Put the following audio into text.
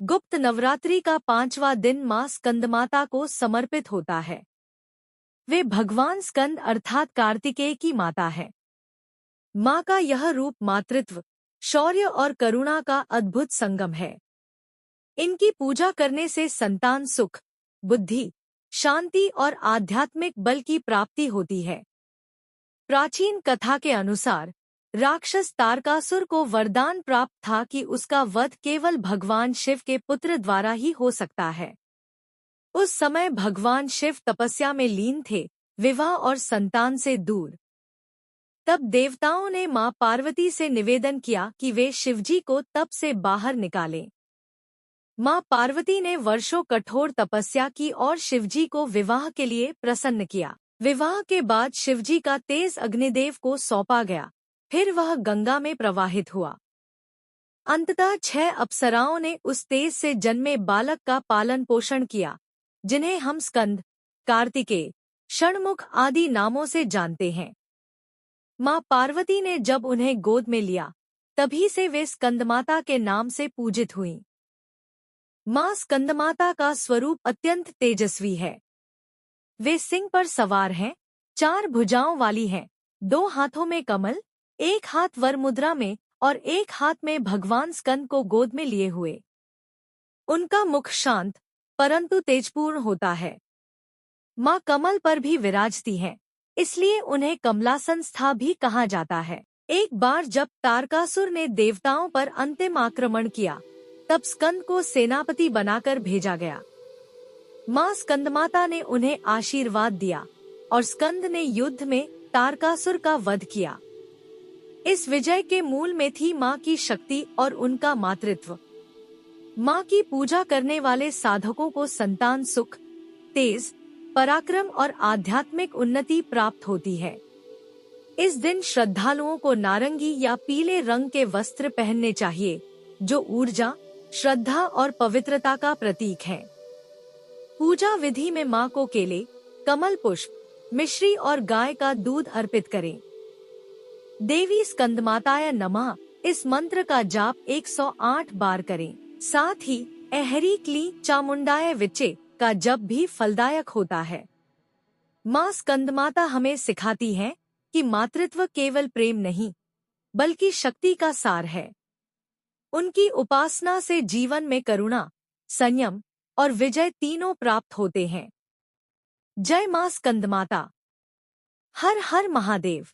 गुप्त नवरात्रि का 5वां दिन मां स्कंदमाता को समर्पित होता है। वे भगवान स्कंद अर्थात कार्तिकेय की माता है। मां का यह रूप मातृत्व, शौर्य और करुणा का अद्भुत संगम है। इनकी पूजा करने से संतान सुख, बुद्धि, शांति और आध्यात्मिक बल की प्राप्ति होती है। प्राचीन कथा के अनुसार राक्षस तारकासुर को वरदान प्राप्त था कि उसका वध केवल भगवान शिव के पुत्र द्वारा ही हो सकता है। उस समय भगवान शिव तपस्या में लीन थे, विवाह और संतान से दूर। तब देवताओं ने मां पार्वती से निवेदन किया कि वे शिवजी को तप से बाहर निकालें। मां पार्वती ने वर्षों कठोर तपस्या की और शिवजी को विवाह के लिए प्रसन्न किया। विवाह के बाद शिवजी का तेज अग्निदेव को सौंपा गया, फिर वह गंगा में प्रवाहित हुआ। अंततः 6 अप्सराओं ने उस तेज से जन्मे बालक का पालन पोषण किया, जिन्हें हम स्कंद, कार्तिकेय, षणमुख आदि नामों से जानते हैं। मां पार्वती ने जब उन्हें गोद में लिया, तभी से वे स्कंदमाता के नाम से पूजित हुईं। मां स्कंदमाता का स्वरूप अत्यंत तेजस्वी है। वे सिंह पर सवार हैं, 4 भुजाओं वाली हैं, 2 हाथों में कमल, 1 हाथ वर मुद्रा में और 1 हाथ में भगवान स्कंद को गोद में लिए हुए। उनका मुख शांत परंतु तेजपूर्ण होता है। मां कमल पर भी विराजती हैं, इसलिए उन्हें कमलासनस्था भी कहा जाता है। एक बार जब तारकासुर ने देवताओं पर अंतिम आक्रमण किया, तब स्कंद को सेनापति बनाकर भेजा गया। मां स्कंदमाता ने उन्हें आशीर्वाद दिया और स्कंद ने युद्ध में तारकासुर का वध किया। इस विजय के मूल में थी मां की शक्ति और उनका मातृत्व। मां की पूजा करने वाले साधकों को संतान सुख, तेज, पराक्रम और आध्यात्मिक उन्नति प्राप्त होती है। इस दिन श्रद्धालुओं को नारंगी या पीले रंग के वस्त्र पहनने चाहिए, जो ऊर्जा, श्रद्धा और पवित्रता का प्रतीक है। पूजा विधि में मां को केले, कमल पुष्प, मिश्री और गाय का दूध अर्पित करें। देवी स्कंदमाताय नमः इस मंत्र का जाप 108 बार करें। साथ ही ऐहरी क्ली चामुंडाय विचे का जप भी फलदायक होता है। मां स्कंदमाता हमें सिखाती हैं कि मातृत्व केवल प्रेम नहीं, बल्कि शक्ति का सार है। उनकी उपासना से जीवन में करुणा, संयम और विजय तीनों प्राप्त होते हैं। जय मां स्कंदमाता। हर हर महादेव।